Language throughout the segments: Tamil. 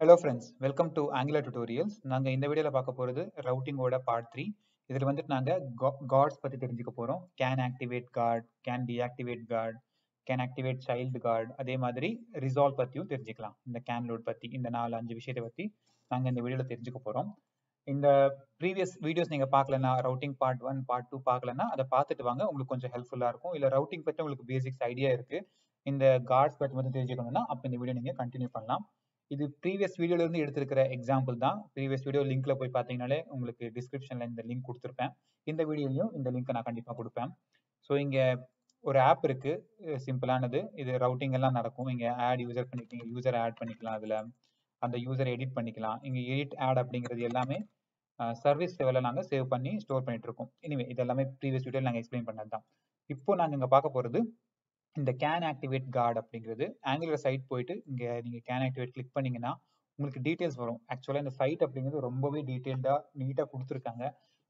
Hello friends, welcome to Angular Tutorials. நாங்க இந்த வீடியோல பார்க்க போறது routing ஓட part 3. இதுல வந்துட்டு நாங்க guards பத்தி தெரிஞ்சுக்க போறோம். Can activate guard, can deactivate guard, can activate child guard, அதே மாதிரி resolve பத்தியும் தெரிஞ்சுக்கலாம். இந்த can load பத்தி, இந்த 4-5 விஷயத்தை பத்தி நாங்க இந்த வீடியோல தெரிஞ்சுக்க போறோம். இந்த ப்ரீவியஸ் வீடியோஸ் நீங்க பார்க்கலன்னா routing part 1, part 2 பார்க்கலன்னா அதை பார்த்துட்டு வாங்க, உங்களுக்கு கொஞ்சம் ஹெல்ப்ஃபுல்லா இருக்கும். இல்ல routing பத்தி உங்களுக்கு பேசிக்ஸ் ஐடியா இருக்கு, இந்த guards பத்தி மட்டும் தெரிஞ்சுக்கணும்னா அப்ப இந்த வீடியோ நீங்க கண்டினியூ பண்ணலாம். இது ப்ரீவியஸ் வீடியோல இருந்து எடுத்திருக்கிற எக்ஸாம்பிள் தான். ப்ரீவியஸ் வீடியோ லிங்க்ல போய் பார்த்தீங்கனாலே உங்களுக்கு டிஸ்கிரிப்ஷன்ல இந்த லிங்க் கொடுத்துருப்பேன். இந்த வீடியோலையும் இந்த லிங்க் நான் கண்டிப்பா கொடுப்பேன். ஸோ இங்க ஒரு ஆப் இருக்கு, சிம்பிளானது. இது ரவுட்டிங் எல்லாம் நடக்கும். இங்க ஆட் யூசர் பண்ணிக்கலாம், யூசர் ஆட் பண்ணிக்கலாம், அதுல அந்த யூசரை எடிட் பண்ணிக்கலாம். இங்க எடிட் ஆட் அப்படிங்கிறது எல்லாமே சர்வீஸ் லெவலில் நாங்கள் சேவ் பண்ணி ஸ்டோர் பண்ணிட்டு இருக்கோம். இனிமே இது எல்லாமே ப்ரீவியஸ் வீடியோவில் நாங்கள் எக்ஸ்பிளைன் பண்ணது தான். இப்போ நாங்கள் இங்கே பார்க்க போகிறது இந்த கேன் ஆக்டிவேட் கார்டு அப்படிங்கிறது. ஆங்குலர் சைட் போயிட்டு இங்கே நீங்கள் கேன் ஆக்டிவேட் கிளிக் பண்ணீங்கன்னா உங்களுக்கு டீட்டெயில்ஸ் வரும். ஆக்சுவலாக இந்த சைட் அப்படிங்கிறது ரொம்பவே டீட்டெயில்டாக நீட்டாக கொடுத்துருக்காங்க.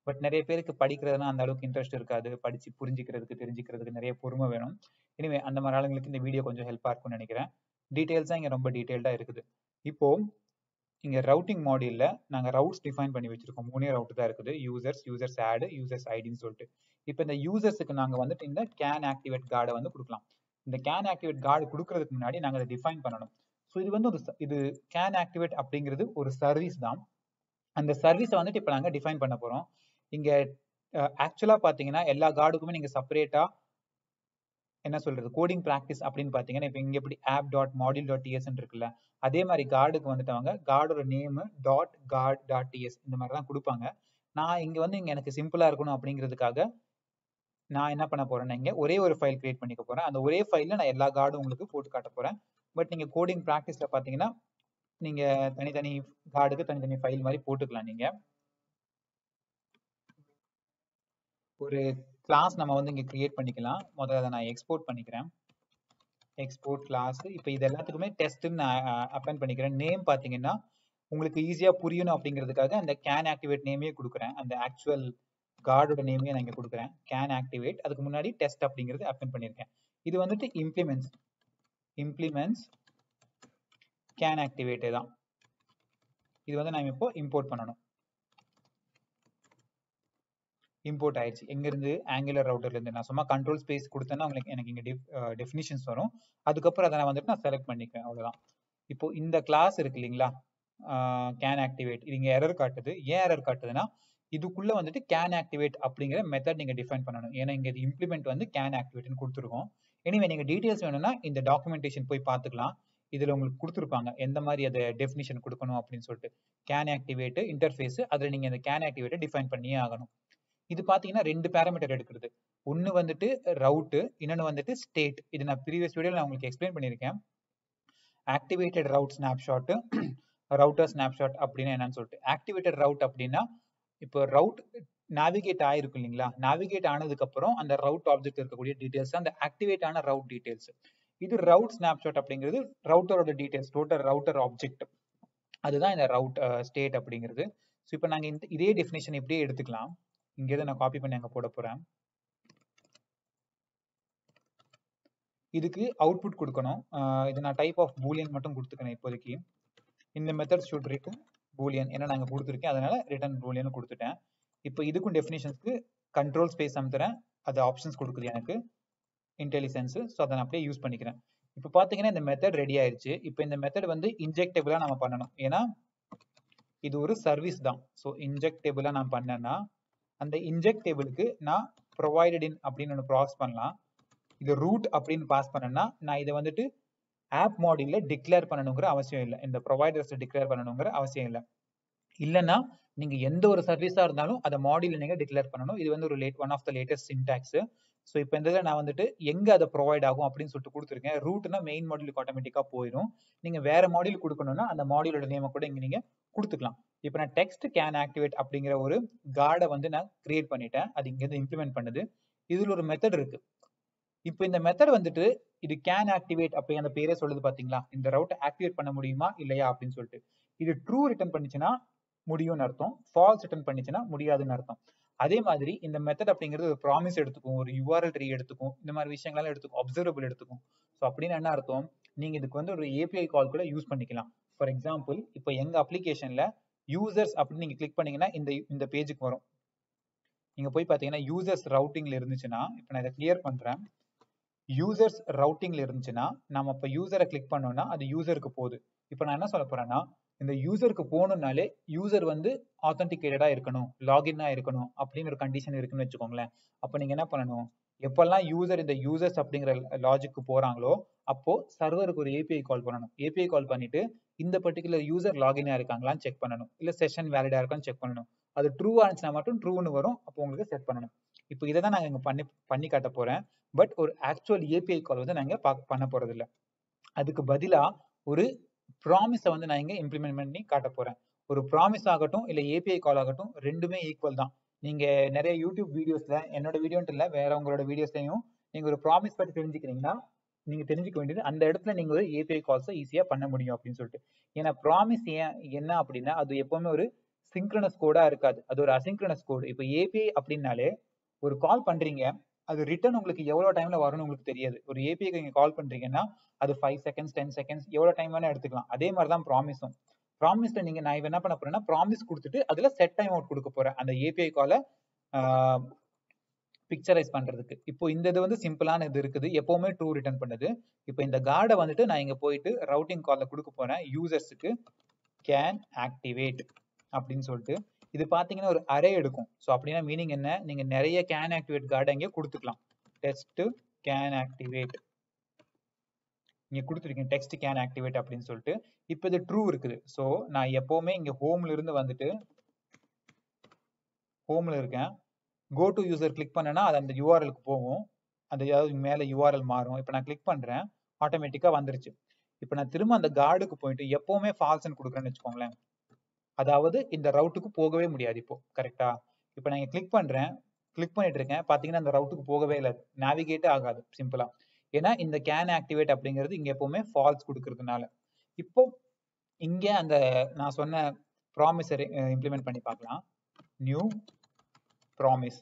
பட் நிறைய பேருக்கு படிக்கிறதுனா அந்த அளவுக்கு இன்ட்ரெஸ்ட் இருக்காது. படித்து புரிஞ்சிக்கிறதுக்கு தெரிஞ்சுக்கிறதுக்கு நிறைய பொறுமை வேணும். இனிமே அந்த மாதிரி ஆளுங்களுக்கு இந்த வீடியோ கொஞ்சம் ஹெல்ப்பாக இருக்கும்னு நினைக்கிறேன். டீட்டெயில்ஸாக இங்கே ரொம்ப டீட்டெயில்டாக இருக்குது. இப்போ இங்க ரவுட்டிங் மாடியூல்ல நாங்க ரவுட்ஸ் டிஃபைன் பண்ணி வச்சிருக்கோம். 3 ரவுட் தான் இருக்குது. யூசர்ஸ் ஆட், யூசர்ஸ் ஐடின்னு சொல்லிட்டு. இப்போ இந்த யூசர்ஸ்க்கு நாங்க வந்துட்டு இந்த கேன் ஆக்டிவேட் கார்டை வந்து கொடுக்கலாம். இந்த கேன் ஆக்டிவேட் கார்டு கொடுக்கறதுக்கு முன்னாடி நாங்க அதை டிஃபைன் பண்ணணும். ஸோ இது வந்து இது கேன் ஆக்டிவேட் அப்படிங்கிறது ஒரு சர்வீஸ் தான். அந்த சர்வீஸை வந்துட்டு இப்போ நாங்க டிஃபைன் பண்ண போறோம். இங்க ஆக்சுவலா பாத்தீங்கன்னா எல்லா கார்டுக்குமே நீங்க செப்பரேட்டா என்ன சொல்றது கோடிங் ப்ராக்டிஸ் அப்படின்னு பாத்தீங்கன்னா இப்போ இங்க எப்படி app dot module dot TS இருக்குல்ல, அதே மாதிரி கார்டுக்கு வந்துட்டவங்க கார்டோட name dot card dot TS இந்த மாதிரி தான் கொடுப்பாங்க. நான் இங்க வந்து இங்க எனக்கு சிம்பிளா இருக்கணும் அப்படிங்கிறதுக்காக நான் என்ன பண்ண போறேன்னா இங்க ஒரே ஒரு ஃபைல் கிரியேட் பண்ணிக்க போறேன். அந்த ஒரே ஃபைல்ல நான் எல்லா கார்டும் உங்களுக்கு போட்டு காட்ட போறேன். பட் நீங்க கோடிங் ப்ராக்டிஸ்ல பாத்தீங்கன்னா நீங்க தனித்தனி கார்டுக்கு தனித்தனி ஃபைல் மாதிரி போட்டுக்கலாம். நீங்க ஒரு கிளாஸ் நம்ம வந்து இங்க கிரியேட் பண்ணிக்கலாம். முதல்ல அதை நான் எக்ஸ்போர்ட் பண்ணிக்கிறேன். Export class. இப்போ இது எல்லாத்துக்குமே டெஸ்ட்னு நான் அப்ளைன் பண்ணிக்கிறேன். நேம் பார்த்தீங்கன்னா உங்களுக்கு ஈஸியா புரியணும் அப்படிங்கிறதுக்காக அந்த கேன் ஆக்டிவேட் நேமே கொடுக்குறேன். அந்த ஆக்சுவல் கார்டோட நேமே நான் இங்க கொடுக்குறேன், கேன் ஆக்டிவேட். அதுக்கு முன்னாடி டெஸ்ட் அப்படிங்கிறது அப்ளைன் பண்ணியிருக்கேன். இது வந்துட்டு இம்ப்ளிமெண்ட்ஸ் கேன் ஆக்டிவேட்டே தான். இது வந்து நான் இப்போ இம்போர்ட் பண்ணணும். இம்போர்ட் ஆயிடுச்சு. எங்கிருந்து? ஆங்குலர் ரவுட்டர்ல இருந்து. நான் சும்மா கண்ட்ரோல் ஸ்பேஸ் கொடுத்தேன்னா உங்களுக்கு எனக்கு இங்க டெஃபினிஷன்ஸ் வரும். அதுக்கப்புறம் அதை நான் வந்துட்டு நான் செலக்ட் பண்ணிக்கிறேன், அவ்வளவுதான். இப்போ இந்த கிளாஸ் இருக்கு இல்லைங்களா, கேன் ஆக்டிவேட், இது இங்க எரர் காட்டுது. ஏன் எரர் காட்டுதுன்னா இதுக்குள்ள வந்துட்டு கேன் ஆக்டிவேட் அப்படிங்கிற மெத்தட் நீங்க டிஃபைன் பண்ணணும். ஏன்னா இங்க இது இம்ப்ளிமெண்ட் வந்து கேன் ஆக்டிவேட்னு கொடுத்துருக்கோம். எனிவே நீங்க டீடைல்ஸ் வேணும்னா இந்த டாக்குமெண்டேஷன் போய் பார்த்துக்கலாம். இதுல உங்களுக்கு கொடுத்துருப்பாங்க எந்த மாதிரி அதை டெஃபினிஷன் கொடுக்கணும் அப்படின்னு சொல்லிட்டு. கேன் ஆக்டிவேட் இன்டர்ஃபேஸ், அதுல நீங்க இந்த கேன் ஆக்டிவேட்டை டிஃபைன் பண்ணியே ஆகணும். இது பாத்தீங்கன்னா 2 பேராமீட்டர் எடுக்கிறது. ஒன்னு வந்துட்டு ரவுட், இன்னொன்னு வந்துட்டு ஸ்டேட். இது நான் ப்ரீவியஸ் வீடியோல நான் உங்களுக்கு எக்ஸ்பிளைன் பண்ணியிருக்கேன். Activated route snapshot, router snapshot அப்படின்னா என்னன்னு சொல்லிட்டு. ஆக்டிவேட்டட் ரவுட் அப்படின்னா இப்போ ரவுட் நேவிகேட் ஆயிருக்கும் இல்லைங்களா, நேவிகேட் ஆனதுக்கு அப்புறம் அந்த ரவுட் ஆப்ஜெக்ட் இருக்கக்கூடிய டீடைல்ஸ் அந்த ஆக்டிவேட் ஆன ரவுட் டீடைல்ஸ். இது ரவுட் ஸ்னாப்ஷாட் அப்படிங்கிறது ரவுட்டரோட டீடைல்ஸ், டோட்டல் ரவுட்டர் ஆப்ஜெக்ட். அதுதான் இந்த ரவுட் ஸ்டேட் அப்படிங்கிறது. ஸோ இப்போ நாங்க இதே டெஃபினேஷன் இப்படியே எடுத்துக்கலாம். இங்கே நான் காப்பி பண்ணி அங்க போட போறேன். இதுக்கு அவுட்புட் கொடுக்கணும். இது நான் டைப் ஆஃப் பூலியன் மட்டும் கொடுத்துக்கிறேன் இப்போதைக்கு. இந்த மெத்தட் ஷுட் ரிட்டர்ன் பூலியன் என்ன நாங்க கொடுத்துருக்கேன், அதனால ரிட்டர்ன் பூலியன் கொடுத்துட்டேன். இப்போ இதுக்கும் டெஃபினிஷன்ஸ்க்கு கண்ட்ரோல் ஸ்பேஸ் அமுத்துறேன், அது ஆப்ஷன்ஸ் கொடுக்குது எனக்கு இன்டெலிஜென்ஸ். ஸோ அதை நான் அப்படியே யூஸ் பண்ணிக்கிறேன். இப்போ பாத்தீங்கன்னா இந்த மெத்தட் ரெடி ஆயிருச்சு. இப்போ இந்த மெத்தட் வந்து இன்ஜெக்டபிளா நம்ம பண்ணணும், ஏன்னா இது ஒரு சர்வீஸ் தான். ஸோ இன்ஜெக்டபிளா நான் பண்ணேன்னா அந்த இன்ஜெக்ட் டேபிளுக்கு நான் ப்ரொவைடட் இன் அப்படின்னு ஒன்று ப்ராசஸ் பண்ணலாம். இது ரூட் அப்படின்னு பாஸ் பண்ணேன்னா நான் இதை வந்துட்டு ஆப் மாடியூல்ல டிக்ளேர் பண்ணணுங்கிற அவசியம் இல்லை. இந்த ப்ரொவைடர்ஸ் டிக்ளேர் பண்ணணுங்கிற அவசியம் இல்லை. இல்லைன்னா நீங்க எந்த ஒரு சர்வீஸா இருந்தாலும் அதை மாடியூல்ல நீங்க டிக்ளேர் பண்ணணும். இது வந்து ஒரு one of the latest syntax. So இப்போ இந்த இதில் நான் வந்துட்டு எங்க அதை ப்ரொவைட் ஆகும் அப்படின்னு சொல்லிட்டு கொடுத்துருக்கேன். ரூட்னா மெயின் மாடியூலுக்கு ஆட்டோமேட்டிக்கா போயிடும். நீங்க வேற மாடியூல் கொடுக்கணும்னா அந்த மாடியூலோட நேமை கூட இங்க நீங்க கொடுத்துக்கலாம். இப்போ நான் டெக்ஸ்ட் கேன் ஆக்டிவேட் அப்படிங்கிற ஒரு கார்டை வந்து நான் கிரியேட் பண்ணிட்டேன். அது இங்க இருந்து இம்ப்ளிமெண்ட் பண்ணுது. இதுல ஒரு மெத்தட் இருக்கு. இப்போ இந்த மெத்தட் வந்துட்டு இது கேன் ஆக்டிவேட் அப்படி அந்த பேரே சொல்லுது பாத்தீங்களா, இந்த ரவுட்டை ஆக்டிவேட் பண்ண முடியுமா இல்லையா அப்படின்னு சொல்லிட்டு. இது ட்ரூ ரிட்டர்ன் பண்ணிச்சுன்னா முடியும்னு அர்த்தம், ஃபால்ஸ் ரிட்டர்ன் பண்ணிச்சுன்னா முடியாதுன்னு அர்த்தம். அதே மாதிரி இந்த மெத்தட் அப்படிங்கிறது ஒரு ப்ராமிஸ் எடுத்துக்கும், ஒரு URL ட்ரீ எடுத்துக்கும், இந்த மாதிரி விஷயங்கள்லாம் எடுத்துக்கும், அப்சர்வபிள் எடுத்துக்கும். ஸோ அப்படின்னு என்ன அர்த்தம், நீங்க இதுக்கு வந்து ஒரு API கால் கூட யூஸ் பண்ணிக்கலாம். ஃபார் எக்ஸாம்பிள் இப்போ எங்க அப்ளிகேஷன்ல யூசர்ஸ் அப்படின்னு நீங்க கிளிக் பண்ணீங்கன்னா இந்த பேஜுக்கு வரும். நீங்க போய் பார்த்தீங்கன்னா யூசர்ஸ் ரவுட்டிங்ல இருந்துச்சுன்னா, இப்போ நான் இதை கிளியர் பண்றேன். யூசர்ஸ் ரவுட்டிங்ல இருந்துச்சுன்னா நம்ம இப்போ யூசரை கிளிக் பண்ணோம்னா அது யூசருக்கு போகுது. இப்போ நான் என்ன சொல்ல போறேன்னா, இந்த யூசருக்கு போகணும்னாலே யூசர் வந்து ஆத்தென்டிகேட்டடா இருக்கணும், லாகின்னா இருக்கணும் அப்படின்னு ஒரு கண்டிஷன் இருக்குன்னு வச்சுக்கோங்களேன். அப்போ நீங்க என்ன பண்ணணும், எப்பெல்லாம் யூசர் இந்த யூசர்ஸ் அப்படிங்கிற லாஜிக்கு போறாங்களோ அப்போ சர்வருக்கு ஒரு ஏபிஐ கால் பண்ணணும். ஏபிஐ கால் பண்ணிட்டு இந்த பர்டிகுலர் யூசர் லாகினா இருக்காங்களான்னு செக் பண்ணணும், இல்ல செஷன் வேலிடா இருக்கான்னு செக் பண்ணணும். அது ட்ரூவா இருந்துச்சுன்னா மட்டும் ட்ரூன்னு வரும், அப்போ உங்களுக்கு செட் பண்ணணும். இப்போ இதை தான் நான் இங்க பண்ணி காட்ட போறேன். பட் ஒரு ஆக்சுவல் ஏபிஐ கால் வந்து நாங்க பண்ண போறது இல்லை. அதுக்கு பதிலா ஒரு ப்ராமிஸை வந்து நான் இங்க இம்ப்ளிமெண்ட் பண்ணி காட்ட போறேன். ஒரு ப்ராமிஸ் ஆகட்டும் இல்ல ஏபிஐ கால் ஆகட்டும் ரெண்டுமே ஈக்குவல் தான். நீங்க நிறைய யூடியூப் வீடியோஸ்ல, என்னோட வீடியோன்ட்டு இல்ல வேற உங்களோட வீடியோஸ்லயும் நீங்க ஒரு ப்ராமிஸ் பத்தி தெரிஞ்சுக்கிறீங்கன்னா நீங்க தெரிஞ்சுக்க வேண்டியது அந்த இடத்துல நீங்க ஒரு ஏபிஐ கால்ஸை ஈஸியா பண்ண முடியும் அப்படின்னு சொல்லிட்டு. ஏன்னா ப்ராமிஸ் என்ன அப்படின்னா அது எப்பவுமே ஒரு சிங்க்ரனஸ் கோடா இருக்காது, அது ஒரு அசிங்க்ரனஸ் கோடு. இப்போ ஏபிஐ அப்படின்னாலே ஒரு கால் பண்றீங்க, அது ரிட்டர்ன் உங்களுக்கு எவ்வளவு டைம்ல வரும்னு உங்களுக்கு தெரியாது. ஒரு ஏபிஐக்கு நீங்க கால் பண்றீங்கன்னா அது 5 செகண்ட்ஸ் 10 செகண்ட்ஸ் எவ்வளவு டைம் வேணா எடுத்துக்கலாம். அதே மாதிரி தான் ப்ராமிஸும். ப்ராமிஸ்ல நீங்க நான் என்ன பண்ண போறேன்னா ப்ராமிஸ் கொடுத்துட்டு அதுல செட் டைம் அவுட் கொடுக்க போறேன் அந்த ஏபிஐ காலை பிக்சரைஸ் பண்றதுக்கு. இப்போ இந்த இது வந்து சிம்பிளான இது இருக்குது, எப்பவுமே ட்ரூ ரிட்டர்ன் பண்ணுது. இப்போ இந்த கார்டை வந்துட்டு நான் இங்க போயிட்டு ரவுட்டிங் கால்ல கொடுக்க போறேன் யூசர்ஸுக்கு கேன் ஆக்டிவேட் அப்படின்னு சொல்லிட்டு. இது பாத்தீங்கன்னா ஒரு அரே எடுக்கும். ஸோ அப்படின்னா மீனிங் என்ன, நீங்க நிறைய கேன் ஆக்டிவேட் கார்டை இங்கே கொடுத்துக்கலாம். டெஸ்ட் கேன் ஆக்டிவேட் இங்க கொடுத்துருக்கேன், டெக்ஸ்ட் கேன் ஆக்டிவேட் அப்படின்னு சொல்லிட்டு. இப்போ இது ட்ரூ இருக்குது. ஸோ நான் எப்பவுமே இங்க ஹோம்ல இருந்து வந்துட்டு ஹோம்ல இருக்கேன், கோ டு யூசர் கிளிக் பண்ணேன்னா அது அந்த யூஆர்எலுக்கு போகும், அந்த மேல யூஆர்எல் மாறும். இப்போ நான் கிளிக் பண்றேன், ஆட்டோமேட்டிக்கா வந்துருச்சு. இப்போ நான் திரும்ப அந்த கார்டுக்கு போயிட்டு எப்பவுமே ஃபால்ஸ்ன்னு கொடுக்குறேன்னு வச்சுக்கோங்களேன், அதாவது இந்த ரவுட்டுக்கு போகவே முடியாது இப்போ. கரெக்டா? இப்போ நான் கிளிக் பண்றேன், கிளிக் பண்ணிட்டு இருக்கேன், பாத்தீங்கன்னா அந்த ரவுட்டுக்கு போகவே இல்லை, நேவிகேட்டே ஆகாது சிம்பிளா. ஏன்னா இந்த கேன் ஆக்டிவேட் அப்படிங்கிறது இங்க எப்பவுமே ஃபால்ஸ் கொடுக்கறதுனால. இப்போ இங்க அந்த நான் சொன்ன ப்ராமிஸை இம்ப்ளிமெண்ட் பண்ணி பார்க்கலாம். New promise.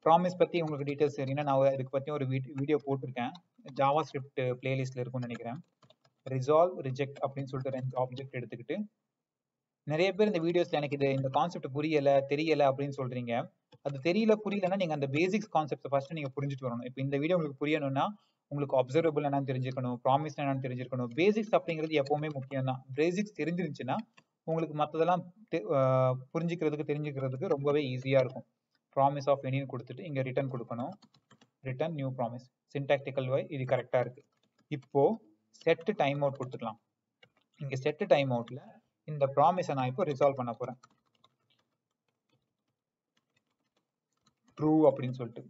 ப்ராமிஸ் பத்தி உங்களுக்கு டீடைல்ஸ் தெரியும்னா நான் இதுக்கு பத்தி ஒரு வீடியோ போட்டிருக்கேன், ஜாவா ஸ்கிரிப்ட் பிளேலிஸ்ட்ல இருக்கும்னு நினைக்கிறேன். ரிசால்வ் ரிஜெக்ட் அப்படின்னு சொல்லிட்டு 2 ஆப்ஜெக்ட் எடுத்துக்கிட்டு, நிறைய பேர் இந்த வீடியோஸ்ல எனக்கு இந்த கான்செப்ட் புரியல தெரியல அப்படின்னு சொல்றீங்க. அது தெரியல புரியலன்னா நீங்க அந்த பேசிக்ஸ் கான்செப்ட் ஃபர்ஸ்ட் நீங்க புரிஞ்சுட்டு வரணும். இப்போ இந்த வீடியோ உங்களுக்கு புரியணும்னா உங்களுக்கு அப்சர்வபிள் என்னன்னு தெரிஞ்சுக்கணும், ப்ராமிஸ் என்னன்னு தெரிஞ்சிருக்கணும். பேசிக்ஸ் அப்படிங்கிறது எப்பவுமே முக்கியம் தான். பேசிக்ஸ் தெரிஞ்சிருந்துச்சுன்னா உங்களுக்கு மற்றதெல்லாம் புரிஞ்சுக்கிறதுக்கு தெரிஞ்சுக்கிறதுக்கு ரொம்பவே ஈஸியா இருக்கும். ப்ராமிஸ் ஆஃப் எனின்னு கொடுத்துட்டு இங்க ரிட்டர்ன் கொடுக்கணும், ரிட்டர்ன் நியூ ப்ராமிஸ். சின்டாக்டிக்கல் வை இது கரெக்டா இருக்கு. இப்போ செட் டைம் அவுட் கொடுத்துக்கலாம். இங்க செட் டைம் அவுட்ல இந்த ப்ராமிஸை நான் இப்போ ரிசால்வ் பண்ண போறேன், ட்ரூ அப்படின்னு சொல்லிட்டு.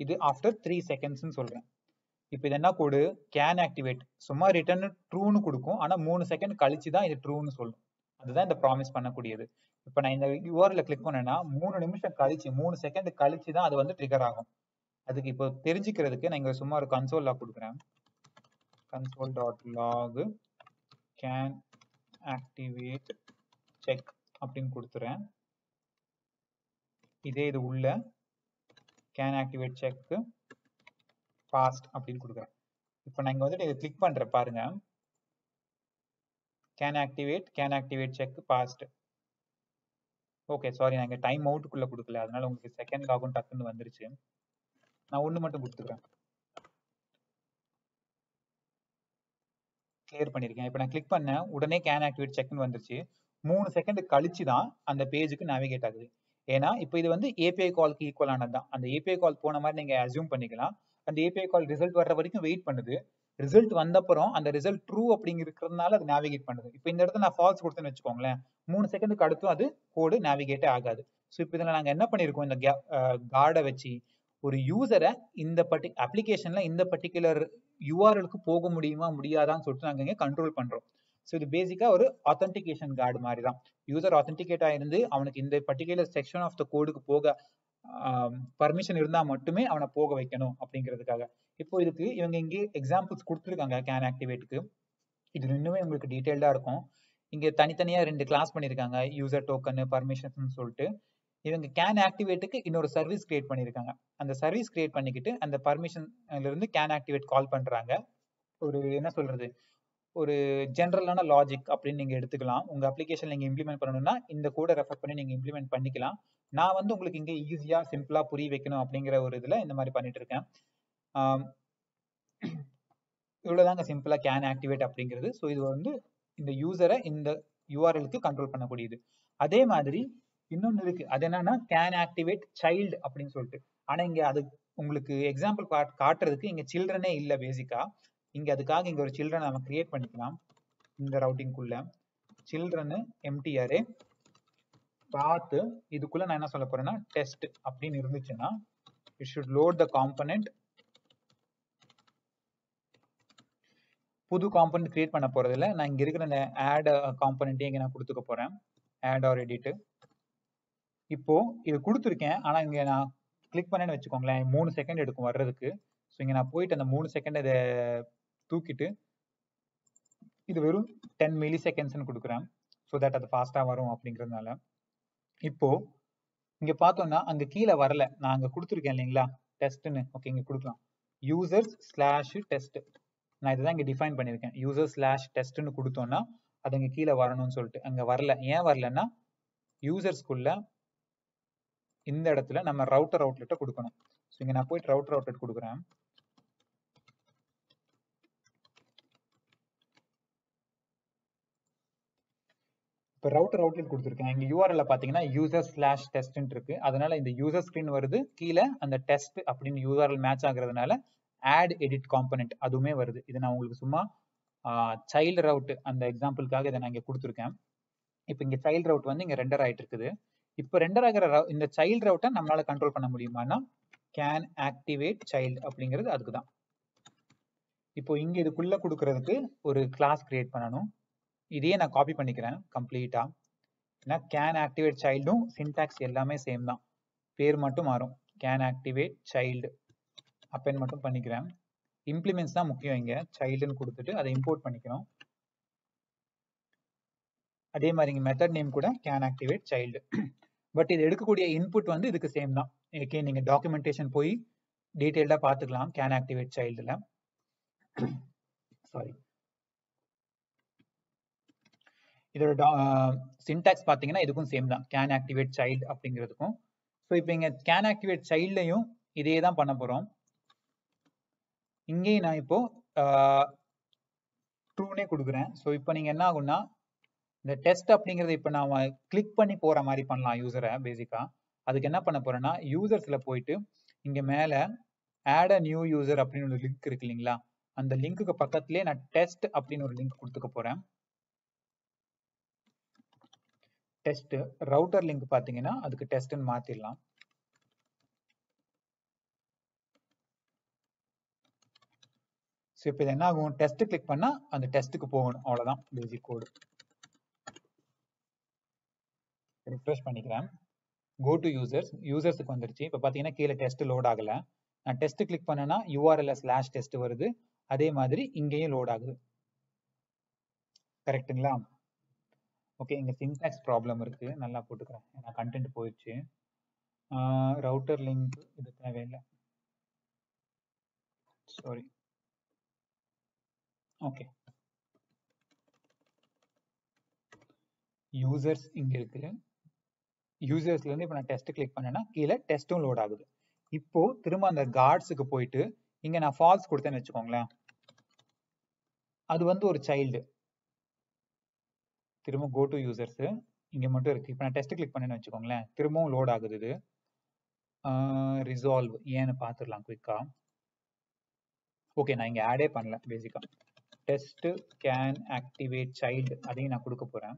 இது ஆஃப்டர் 3 செகண்ட்ஸ்ன்னு சொல்றேன். இப்போ இது என்ன கோடு, கேன் ஆக்டிவேட். சும்மா ரிட்டர்ன் ட்ரூன்னு கொடுக்கும், ஆனா 3 செகண்ட் கழிச்சு தான் இது ட்ரூன்னு சொல்லும். அதுதான் இந்த ப்ராமிஸ் பண்ணக்கூடியது. இப்போ நான் இந்த யூஆர்எல்ல கிளிக் பண்ணேன்னா 3 நிமிஷம் கழிச்சு 3 செகண்ட் கழிச்சு தான் அது வந்து ட்ரிகர் ஆகும். அதுக்கு இப்போ தெரிஞ்சுக்கிறதுக்கு நான் இங்க சும்மா ஒரு கன்சோல் லாக் கொடுக்குறேன், console.log can activate check அப்படின்னு கொடுத்துறேன். இதே இது உள்ள கேன் ஆக்டிவேட் செக் ஃபாஸ்ட் அப்படின்னு கொடுக்குறேன். இப்போ நான் இங்க வந்துட்டு இதை கிளிக் பண்றேன் பாருங்க, can activate check fast. Okay sorry, நான் இங்க டைம் அவுட்டுக்குள்ள கொடுக்கல, அதனால உங்களுக்கு செகண்ட் லாகும் டக்குன்னு வந்துருச்சு. நான் ஒன்று மட்டும் கொடுத்துக்கிறேன், கிளியர் பண்ணிருக்கேன். இப்போ நான் கிளிக் பண்ணேன், உடனே கேன் ஆக்டிவேட் செக்னு வந்துருச்சு. 3 செகண்ட் கழிச்சு தான் அந்த பேஜுக்கு நேவிகேட் ஆகுது. ஏன்னா இப்போ இது வந்து ஏபிஐ கால்க்கு ஈக்குவலானது தான். அந்த ஏபிஐ கால் போன மாதிரி நீங்க அசியூம் பண்ணிக்கலாம். அந்த ஏபிஐ கால் ரிசல்ட் வர்ற வரைக்கும் வெயிட் பண்ணுது. ரிசல்ட் வந்தப்புறம் அந்த ரிசல்ட் ட்ரூ அப்படிங்கிறதுனால அது நேவிகேட் பண்ணுது. இப்போ இந்த இடத்துல நான் ஃபால்ஸ் கொடுத்தேன்னு வச்சுக்கோங்களேன், 3 செகண்டுக்கு அடுத்தும் அது கோடு நேவிகேட்டே ஆகாது. ஸோ இப்போ இதில் நாங்கள் என்ன பண்ணியிருக்கோம், இந்த கார்டை வச்சு ஒரு யூசரை இந்த அப்ளிகேஷன்ல இந்த பர்டிகுலர் யூஆர்எலுக்கு போக முடியுமா முடியாதான்னு சொல்லிட்டு நாங்கள் இங்கே கண்ட்ரோல் பண்றோம். ஸோ இது பேசிக்கா ஒரு ஆத்தென்டிகேஷன் கார்டு மாதிரி தான். யூசர் ஆத்தென்டிகேட் ஆயிருந்து அவனுக்கு இந்த பர்டிகுலர் செக்ஷன் ஆஃப் த கோடுக்கு போக பர்மிஷன் இருந்தா மட்டுமே அவனை போக வைக்கணும் அப்படிங்கிறதுக்காக. இப்போ இதுக்கு இவங்க இங்கே எக்ஸாம்பிள்ஸ் கொடுத்துருக்காங்க கேன் ஆக்டிவேட்டுக்கு. இது இன்னுமே உங்களுக்கு டீடைல்டா இருக்கும். இங்க தனித்தனியா 2 கிளாஸ் பண்ணிருக்காங்க, யூசர் டோக்கன் பர்மிஷன்ஸ் சொல்லிட்டு. இவங்க கேன் ஆக்டிவேட்டுக்கு இன்னொரு சர்வீஸ் கிரியேட் பண்ணிருக்காங்க. அந்த சர்வீஸ் கிரியேட் பண்ணிக்கிட்டு அந்த பர்மிஷன்ல இருந்து கேன் ஆக்டிவேட் கால் பண்றாங்க. ஒரு என்ன சொல்றது, ஒரு ஜென்ரலான லாஜிக் அப்படின்னு நீங்க எடுத்துக்கலாம். உங்க அப்ளிகேஷன் நீங்க இம்ப்ளிமெண்ட் பண்ணணும்னா இந்த கோடை ரெஃபர் பண்ணி நீங்க இம்ப்ளிமெண்ட் பண்ணிக்கலாம். நான் வந்து உங்களுக்கு இங்க ஈஸியா சிம்பிளா புரிய வைக்கணும் அப்படிங்கிற ஒரு இதுல இந்த மாதிரி பண்ணிட்டு இருக்கேன். இவ்வளவுதாங்க சிம்பிளா கேன் ஆக்டிவேட் அப்படிங்கிறது. ஸோ இது வந்து இந்த யூசரை இந்த யூஆர்எலுக்கு கண்ட்ரோல் பண்ணக்கூடியது. அதே மாதிரி இன்னொன்னு இருக்கு, அது என்னன்னா கேன் ஆக்டிவேட் சைல்டு அப்படின்னு சொல்லிட்டு. ஆனா இங்க அது உங்களுக்கு எக்ஸாம்பிள் காட்டுறதுக்கு இங்க சில்ட்ரனே இல்ல பேசிக்கா. இங்க அதுக்காக இங்க ஒரு சில்ட்ரன் நம்ம கிரியேட் பண்ணிக்கலாம். இந்த ரவுட்டிங்குள்ள சில்ட்ரன் எம்டி அரே பார்த்து இதுக்குள்ள நான் என்ன சொல்ல போறேன்னா டெஸ்ட் அப்படின்னு இருந்துச்சுன்னா it should load the component. புது காம்பனன்ட் கிரியேட் பண்ண போறது இல்லை, நான் இங்க இருக்கிற அந்த ஆட் காம்பனன்ட்டே இங்க நான் கொடுத்துக்க போறேன், ஆட் ஆர் எடிட். இப்போ இது கொடுத்துருக்கேன், ஆனா இங்க நான் கிளிக் பண்ணேன்னு வச்சுக்கோங்களேன் 3 செகண்ட் எடுக்கும் வர்றதுக்கு. ஸோ இங்க நான் போயிட்டு அந்த 3 செகண்ட் இதை தூக்கிட்டு இது வெறும் 10 மில்லி செகண்ட்ஸ்னு கொடுக்குறேன். ஸோ தட் அது ஃபாஸ்டா வரும் அப்படிங்கிறதுனால. இப்போ இங்க பார்த்தோம்னா அங்க கீழே வரல, நான் அங்க கொடுத்துருக்கேன் இல்லைங்களா டெஸ்ட்னு. ஓகே, இங்க கொடுக்கலாம் users/test. நான் இதுதான் இங்க டிஃபைன் பண்ணிருக்கேன், users/testன்னு கொடுத்தோம்னா அது இங்க கீழே வரணும்னு சொல்லிட்டு. அங்க வரல, ஏன் வரலன்னா யூசர்ஸ்குள்ள இந்த இடத்துல நம்ம ரவுட்டர் அவுட்லெட்டை கொடுக்கணும். ஸோ இங்க நான் போயிட்டு ரவுட்டர் அவுட்லெட் கொடுக்குறேன். இப்போ ரவுட்டர் அவுட்லெட் கொடுத்துருக்கேன். இங்க யூஆர்எல்ல பாத்தீங்கன்னா users/test இருக்கு. அதனால இந்த யூசர் ஸ்கிரீன் வருது, கீழே அந்த டெஸ்ட் அப்படின்னு யூஆர்எல் மேட்ச் ஆகுறதுனால ஆட் எடிட் காம்பனன்ட் அதுவுமே வருது. இது நான் உங்களுக்கு சும்மா சைல்டு ரவுட் அந்த எக்ஸாம்பிளுக்காக இதை நான் இங்க கொடுத்துருக்கேன். இப்போ இங்க சைல்டு ரவுட் வந்து இங்க ரெண்டர் ஆயிட்டு இருக்குது. இப்போ ரெண்டர் ஆகிற இந்த சைல்டு ரவுட்டை நம்மளால கண்ட்ரோல் பண்ண முடியுமானா கேன் ஆக்டிவேட் சைல்டு அப்படிங்கிறது அதுக்கு தான். இப்போ இங்க இதுக்குள்ள கொடுக்கறதுக்கு ஒரு கிளாஸ் கிரியேட் பண்ணணும். இதையே நான் காப்பி பண்ணிக்கிறேன் கம்ப்ளீட்டா. ஏன்னா கேன் ஆக்டிவேட் சைல்டும் சின்டாக்ஸ் எல்லாமே சேம் தான், பேர் மட்டும் மாறும். கேன் ஆக்டிவேட் சைல்டு அப்பன் மட்டும் பண்ணிக்கிறேன். இம்ப்ளிமெண்ட்ஸ் தான் முக்கியம், இங்க சைல்டுன்னு கொடுத்துட்டு அதை இம்போர்ட் பண்ணிக்கிறோம். அதே மாதிரி இங்க மெத்தட் நேம் கூட கேன் ஆக்டிவேட் சைல்டு. பட் இது எடுக்கக்கூடிய இன்புட் வந்து இதுக்கு சேம் தான். ஓகே, நீங்க டாக்குமெண்டேஷன் போய் டீடைல்டா பாத்துக்கலாம் கேன் ஆக்டிவேட் சைல்டுல. சாரி, இதோட சின்டாக்ஸ் பாத்தீங்கன்னா இதுக்கும் சேம் தான், கேன் ஆக்டிவேட் சைல்டு அப்படிங்கிறதுக்கும். ஸோ இப்போ இங்க கேன் ஆக்டிவேட் சைல்ட்லையும் இதே தான் பண்ண போறோம். இங்கேயும் நான் இப்போ ட்ரூனே கொடுக்குறேன். ஸோ இப்போ நீங்க என்ன ஆகும்னா இந்த டெஸ்ட் அப்படிங்கறத இப்போ நாம கிளிக் பண்ணி போற மாதிரி பண்ணலாம் யூசரை பேசிக்கா. அதுக்கு என்ன பண்ண போறேன்னா யூசர்ஸ்ல போயிட்டு இங்க மேல ஆட் அ நியூ யூசர் அப்படின்னு ஒரு லிங்க் இருக்கு இல்லைங்களா, அந்த லிங்க்குக்கு பக்கத்துலயே நான் டெஸ்ட் அப்படின்னு ஒரு லிங்க் கொடுத்துக்க போறேன். டெஸ்ட் ரவுட்டர் லிங்க் பாத்தீங்கன்னா அதுக்கு டெஸ்ட்னு மாத்திடலாம். ஸோ இப்போ இது என்ன ஆகும், டெஸ்ட் கிளிக் பண்ணா அந்த டெஸ்ட்டுக்கு போகணும், அவ்வளவுதான் பேசிக் கோடு. ரிஃப்ரெஷ் பண்ணிக்கிறேன். கோ டு யூசர்ஸ், யூசர்ஸுக்கு வந்துருச்சு. இப்போ பார்த்தீங்கன்னா கீழே டெஸ்ட் லோட் ஆகல. நான் டெஸ்ட் கிளிக் பண்ணேன்னா URL/test வருது. அதே மாதிரி இங்கேயும் லோட் ஆகுது. கரெக்ட்டுங்களா? ஓகே, இங்க சின்டாக்ஸ் ப்ராப்ளம் இருக்கு, நல்லா போட்டுக்கிறேன் ஏன்னா கண்டென்ட் போயிடுச்சு. ரவுட்டர் லிங்க் இது தேவையில்லை, சாரி. ஓகே, யூசர்ஸ் இங்க இருக்கு. யூசர்ஸ்ல இருந்து இப்போ நான் டெஸ்ட் கிளிக் பண்ணேன்னா கீழே டெஸ்ட்டும் லோட் ஆகுது. இப்போ திரும்ப அந்த கார்ட்ஸுக்கு போயிட்டு இங்க நான் ஃபால்ஸ் கொடுத்தேன்னு வச்சுக்கோங்களேன், அது வந்து ஒரு சைல்டு. திரும்ப கோ டு யூசர்ஸ் இங்க மட்டும் இருக்கு. இப்போ நான் டெஸ்ட் கிளிக் பண்ணேன்னு வச்சுக்கோங்களேன், திரும்பவும் லோட் ஆகுது இது. ரிசால்வ் ஏன்னு பார்த்துடலாம் குயிக்கா. ஓகே, நான் இங்க ஆடே பண்ணல பேசிக்கா. டெஸ்ட் கேன் ஆக்டிவேட் சைல்டு அதையும் நான் கொடுக்க போறேன்.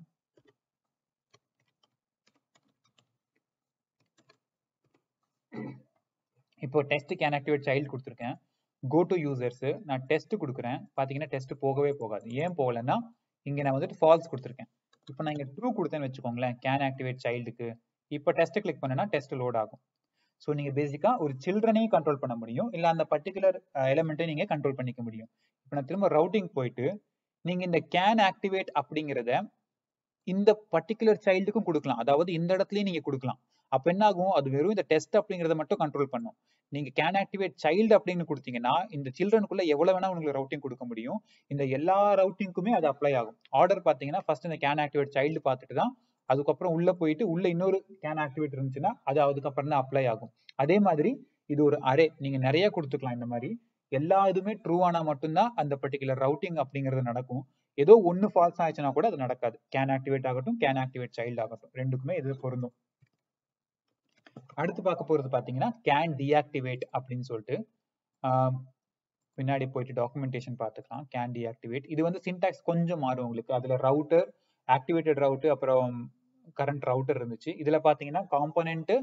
இப்போ டெஸ்ட் கேன் ஆக்டிவேட் சைல்டு கொடுத்துருக்கேன். கோ டு யூசர்ஸ் நான் டெஸ்ட் கொடுக்குறேன். பாத்தீங்கன்னா டெஸ்ட் போகவே போகாது. ஏன் போகலன்னா இங்க நான் வந்துட்டு ஃபால்ஸ் கொடுத்துருக்கேன். இப்போ நான் இங்க ட்ரூ கொடுத்தேன்னு வச்சுக்கோங்களேன் கேன் ஆக்டிவேட் சைல்டுக்கு, இப்போ டெஸ்ட் கிளிக் பண்ணேன்னா டெஸ்ட் லோட் ஆகும். ஸோ நீங்க பேசிக்கா ஒரு சில்ட்ரனையும் கண்ட்ரோல் பண்ண முடியும், இல்ல அந்த பர்டிகுலர் எலிமெண்ட்டை நீங்க கண்ட்ரோல் பண்ணிக்க முடியும். இப்போ நான் திரும்ப ரவுட்டிங் போயிட்டு நீங்க இந்த கேன் ஆக்டிவேட் அப்படிங்கிறத இந்த பர்டிகுலர் சைல்டுக்கும் கொடுக்கலாம். அதாவது இந்த இடத்துலயும் நீங்க கொடுக்கலாம். அப்ப என்ன ஆகும், அது வெறும் இந்த டெஸ்ட் அப்படிங்கறத மட்டும் கண்ட்ரோல் பண்ணும். நீங்க கேன் ஆக்டிவேட் சைல்டு அப்படின்னு கொடுத்தீங்கன்னா இந்த சில்ட்ரனுக்குள்ள எவ்வளவு வேணா உங்களுக்கு ரவுட்டிங் கொடுக்க முடியும். இந்த எல்லா ரவுட்டிங்க்குமே அது அப்ளை ஆகும். ஆர்டர் பாத்தீங்கன்னா ஃபர்ஸ்ட் இந்த கேன் ஆக்டிவேட் சைல்டு பார்த்துட்டு தான் அதுக்கப்புறம் உள்ள போயிட்டு உள்ள இன்னொரு கேன் ஆக்டிவேட் இருந்துச்சுன்னா அது அதுக்கப்புறம் தான் அப்ளை ஆகும். அதே மாதிரி இது ஒரு அரே, நீங்க நிறைய கொடுத்துக்கலாம். இந்த மாதிரி எல்லா இதுமே ட்ரூ ஆனா மட்டும்தான் அந்த பர்டிகுலர் ரவுட்டிங் அப்படிங்கிறது நடக்கும். ஏதோ ஒன்னு ஃபால்ஸ் ஆயிடுச்சுன்னா கூட அது நடக்காது. கேன் ஆக்டிவேட் ஆகட்டும், கேன் ஆக்டிவேட் சைல்டு ஆகட்டும், ரெண்டுக்குமே இது பொருந்தும். அடுத்து பார்க்க போறது பாத்தீங்கன்னா கேன் டீஆக்டிவேட் அப்படின்னு சொல்லிட்டு பின்னாடி போயிட்டு டாக்குமெண்டேஷன் பார்த்துக்கலாம். கேன் டீஆக்டிவேட் இது வந்து சின்டாக்ஸ் கொஞ்சம் மாறும் உங்களுக்கு. அதுல ரவுட்டர், ஆக்டிவேட்டட் ரவுட், அப்புறம் கரண்ட் ரவுட்டர் இருந்துச்சு. இதுல பாத்தீங்கன்னா காம்போனன்ட்,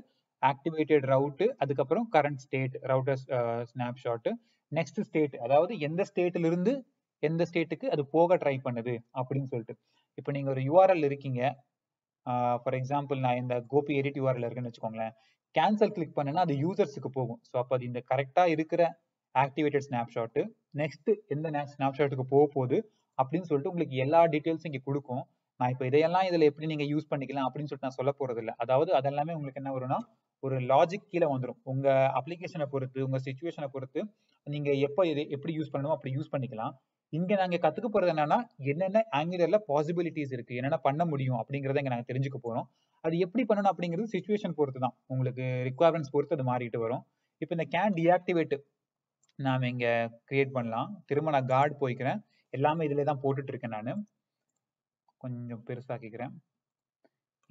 ஆக்டிவேட்டட் ரவுட், அதுக்கப்புறம் current state, router snapshot, next state, அதாவது எந்த ஸ்டேட்ல இருந்து எந்த ஸ்டேட்டுக்கு அது போக ட்ரை பண்ணுது அப்படின்னு சொல்லிட்டு. இப்போ நீங்க ஒரு யூஆர்எல் இருக்கீங்க, ஃபார் எக்ஸாம்பிள் நான் இந்த கோபி எடிட் யூஆர்எல் இருக்குன்னு வச்சுக்கோங்களேன். கேன்சல் கிளிக் பண்ணேன்னா அது யூசர்ஸுக்கு போகும். ஸோ அப்போ அது இந்த கரெக்டா இருக்கிற ஆக்டிவேட்டட் ஸ்னாப்ஷாட் நெக்ஸ்ட் எந்த ஸ்னாப்ஷாட்டுக்கு போக போகுது அப்படின்னு சொல்லிட்டு உங்களுக்கு எல்லா டீட்டெயில்ஸும் இங்கே கொடுக்கும். நான் இப்போ இதையெல்லாம் இதுல எப்படி நீங்க யூஸ் பண்ணிக்கலாம் அப்படின்னு சொல்லிட்டு நான் சொல்ல போறது இல்லை. அதாவது அதெல்லாமே உங்களுக்கு என்ன வரும்னா ஒரு லாஜிக் கீழே வந்துடும். உங்க அப்ளிகேஷனை பொறுத்து, உங்க சிச்சுவேஷனை பொறுத்து நீங்க எப்போ இது எப்படி யூஸ் பண்ணணுமோ அப்படி யூஸ் பண்ணிக்கலாம். இங்க நாங்க கத்துக்க போறது என்னன்னா என்னென்ன ஆங்குலர்ல பாசிபிலிட்டிஸ் இருக்கு, என்னென்ன பண்ண முடியும் அப்படிங்கறத இங்க நாங்க தெரிஞ்சுக்க போறோம். அது எப்படி பண்ணணும் அப்படிங்கிறது சிச்சுவேஷன் பொறுத்து தான், உங்களுக்கு ரிக்வயர்மெண்ட்ஸ் பொறுத்து அது மாறிட்டு வரும். இப்போ இந்த கேன் டீஆக்டிவேட் நாம இங்க கிரியேட் பண்ணலாம். திரும்ப நான் கார்டு போய்க்கிறேன். எல்லாமே இதுல தான் போட்டுட்டு இருக்கேன். நான் கொஞ்சம் பெருசாக்கிக்கிறேன்.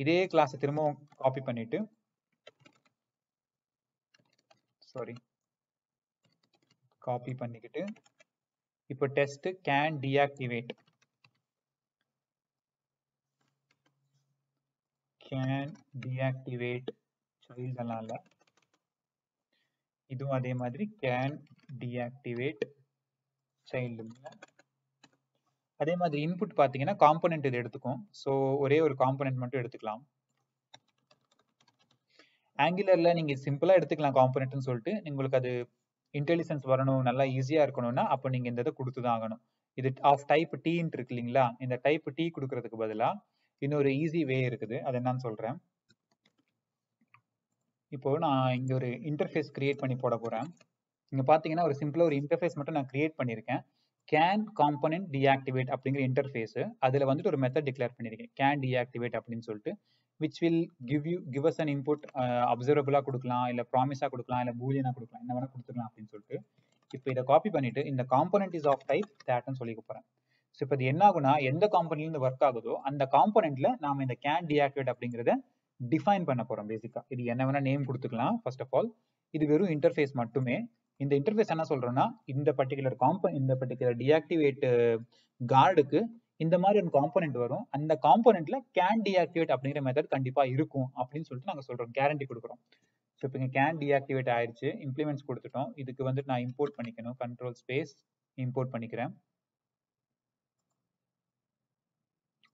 இதே கிளாஸ் திரும்பவும் காப்பி பண்ணிட்டு காப்பி பண்ணிக்கிட்டு இப்போ டெஸ்ட் கேன் டீஆக்டிவேட் சைல்ட் எல்லாம் இல்ல, இதுவும் அதே மாதிரி கேன் டீஆக்டிவேட் சைல்டு. அதே மாதிரி இன்புட் பாத்தீங்கன்னா காம்போனன்ட் இது எடுத்துக்கும். ஸோ ஒரே ஒரு காம்போனன்ட் மட்டும் எடுத்துக்கலாம். ஆங்குலர்ல நீங்க சிம்பிளா எடுத்துக்கலாம் காம்போனன்ட்னு சொல்லிட்டு. உங்களுக்கு அது இன்டெலிஜென்ஸ் வரணும், நல்லா ஈஸியா இருக்கணும்னா அப்போ நீங்க இந்த இதை கொடுத்துதான் ஆகணும். இது ஆஃப் டைப் டீன்னு இருக்கு இல்லைங்களா, இந்த டைப் டி கொடுக்கறதுக்கு பதிலா இன்னொரு ஈஸி வே இருக்குது. அது என்னன்னு சொல்றேன். இப்போ நான் இங்க ஒரு இன்டர்ஃபேஸ் கிரியேட் பண்ணி போட போறேன். இங்க பாத்தீங்கன்னா ஒரு சிம்பிளா ஒரு இன்டர்ஃபேஸ் மட்டும் நான் கிரியேட் பண்ணிருக்கேன். கேன் காம்போனன்ட் டீஆக்டிவேட் அப்படிங்கிற இன்டர்ஃபேஸ். அதுல வந்துட்டு ஒரு மெத்தட் டிக்ளேர் பண்ணிருக்கேன், கேன் டீஆக்டிவேட் அப்படின்னு சொல்லிட்டு. which will give us an input, observable கொடுக்கலாம், இல்ல ப்ராமிஸா கொடுக்கலாம், இல்ல பூலியனா கொடுக்கலாம், என்ன வேணா கொடுத்துக்கலாம் அப்படின்னு சொல்லிட்டு. இப்போ இதை காப்பி பண்ணிட்டு இந்த காம்போனன்ட் இஸ் ஆஃப் டைப் thatன்னு சொல்லிக்க போறேன். ஸோ இப்போ இது என்ன ஆகுனா எந்த காம்போனன்ட்ல இருந்து ஒர்க் ஆகுதோ அந்த காம்போனன்ட்ல நாம இந்த கேன் டீஆக்டிவேட் அப்படிங்கிறத டிஃபைன் பண்ண போறோம். பேசிக்கா இது என்ன வேணா நேம் கொடுத்துக்கலாம். ஃபர்ஸ்ட் ஆஃப் ஆல் இது வெறும் இன்டர்ஃபேஸ் மட்டுமே. இந்த இன்டர்ஃபேஸ் என்ன சொல்றோம்னா இந்த பர்டிகுலர் டீஆக்டிவேட் கார்டுக்கு இந்த மாதிரி ஒரு காம்போனன்ட் வரும், அந்த காம்போனன்ட்ல கேன் டீஆக்டிவேட் அப்படிங்கிற மெத்தட் கண்டிப்பா இருக்கும் அப்படின்னு சொல்லிட்டு நாங்க சொல்றோம், கேரண்டி கொடுக்குறோம். ஸோ இப்போ இங்க கேன் டீஆக்டிவேட் ஆயிடுச்சு, இம்ப்ளிமெண்ட்ஸ் கொடுத்துட்டோம். இதுக்கு வந்துட்டு நான் இம்போர்ட் பண்ணிக்கணும், கண்ட்ரோல் ஸ்பேஸ் இம்போர்ட் பண்ணிக்கிறேன்.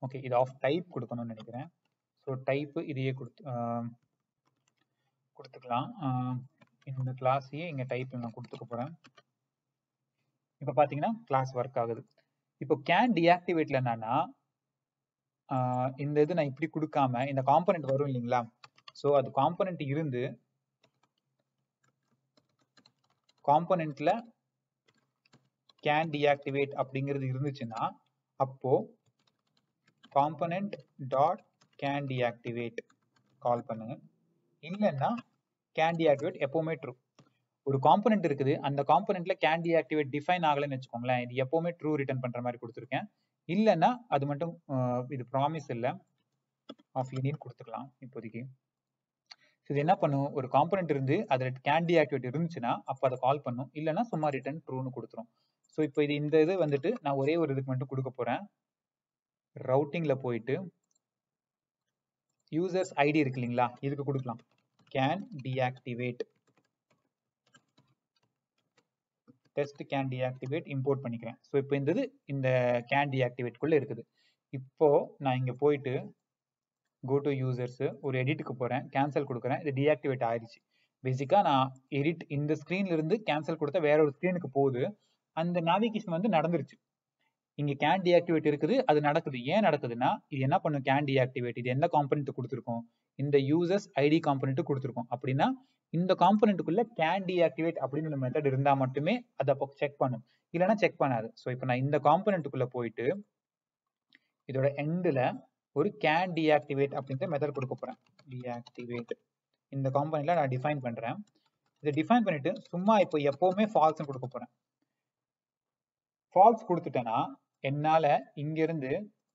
ஓகே, இது ஆஃப் டைப் கொடுக்கணும்னு நினைக்கிறேன். ஸோ டைப் இதையே கொடுத்துக்கலாம். இந்த கிளாஸையே இங்க டைப் நான் கொடுத்துக்க போறேன். இப்போ பாத்தீங்கன்னா கிளாஸ் ஒர்க் ஆகுது. இப்போ கேன் டீஆக்டிவேட்ல என்னன்னா இந்த இது நான் இப்படி கொடுக்காம இந்த காம்போனன்ட் வரும் இல்லைங்களா, ஸோ அது காம்போனன்ட் இருந்து காம்போனன்ட்ல கேன் டீஆக்டிவேட் அப்படிங்கிறது இருந்துச்சுன்னா அப்போ காம்போனன்ட் டாட் கேன் டீஆக்டிவேட் கால் பண்ணுங்க. இல்லைன்னா கேன் டீஆக்டிவேட் எப்பவுமே ட்ரூ. ஒரு காம்போனன்ட் இருக்குது, அந்த காம்போனன்ட்ல கேன் டீஆக்டிவேட் டிஃபைன் ஆகலைன்னு வச்சுக்கோங்களேன், இது எப்பவுமே ட்ரூ ரிட்டர்ன் பண்ற மாதிரி கொடுத்துருக்கேன். இல்லைன்னா அது மட்டும் இது ப்ராமிஸ் இல்லை ஆஃப் யூனிட் கொடுத்துக்கலாம் இப்போதைக்கு. இது என்ன பண்ணும், ஒரு காம்போனன்ட் இருந்து அதில் கேன் டீஆக்டிவேட் இருந்துச்சுன்னா அப்போ அதை கால் பண்ணும், இல்லைன்னா சும்மா ரிட்டர்ன் ட்ரூன்னு கொடுத்துரும். ஸோ இப்போ இந்த இது வந்துட்டு நான் ஒரே ஒரு இதுக்கு மட்டும் கொடுக்க போறேன். ரவுட்டிங்ல போயிட்டு யூசர்ஸ் ஐடி இருக்கு இல்லைங்களா, இதுக்கு கொடுக்கலாம் can deactivate test can deactivate import பண்ணிக்கிறேன். ஸோ இப்போ இந்த கேன் டீஆக்டிவேட் குள்ள இருக்குது. இப்போ நான் இங்க போயிட்டு கோ டு யூசர்ஸ் ஒரு எடிட்டுக்கு போறேன், கேன்சல் கொடுக்குறேன், இது டீஆக்டிவேட் ஆயிடுச்சு. பேசிக்கா நான் எடிட் இந்த ஸ்கிரீன்ல இருந்து கேன்சல் கொடுத்தா வேற ஒரு ஸ்கிரீனுக்கு போகுது, அந்த நேவிகேஷன் வந்து நடந்துருச்சு. இங்க கேன் டீஆக்டிவேட் இருக்குது, அது நடக்குது. ஏன் நடக்குதுன்னா இது என்ன பண்ணும் கேன் டீஆக்டிவேட், இது எந்த காம்பனன்ட் கொடுத்துருக்கோம், இந்த யூசர்ஸ் ஐடி காம்பனன்ட் கொடுத்துருக்கோம். அப்படின்னா இந்த காம்பனன்ட்டுக்குள்ள கேன் டீஆக்டிவேட் அப்படின்னு ஒரு மெத்தட் இருந்தா மட்டுமே அதை அப்போ செக் பண்ணும், இல்லைன்னா செக் பண்ணாது. ஸோ இப்போ நான் இந்த காம்பனன்ட்டுக்குள்ள போயிட்டு இதோட எண்டில் ஒரு கேன் டீஆக்டிவேட் அப்படின்ற மெத்தட் கொடுக்க போறேன். டீஆக்டிவேட் இந்த காம்பனன்ட்ல நான் டிஃபைன் பண்றேன். இதை டிஃபைன் பண்ணிட்டு சும்மா இப்போ எப்பவுமே ஃபால்ஸ் கொடுக்க போறேன். ஃபால்ஸ் கொடுத்துட்டேன்னா என்னால இங்க இருந்து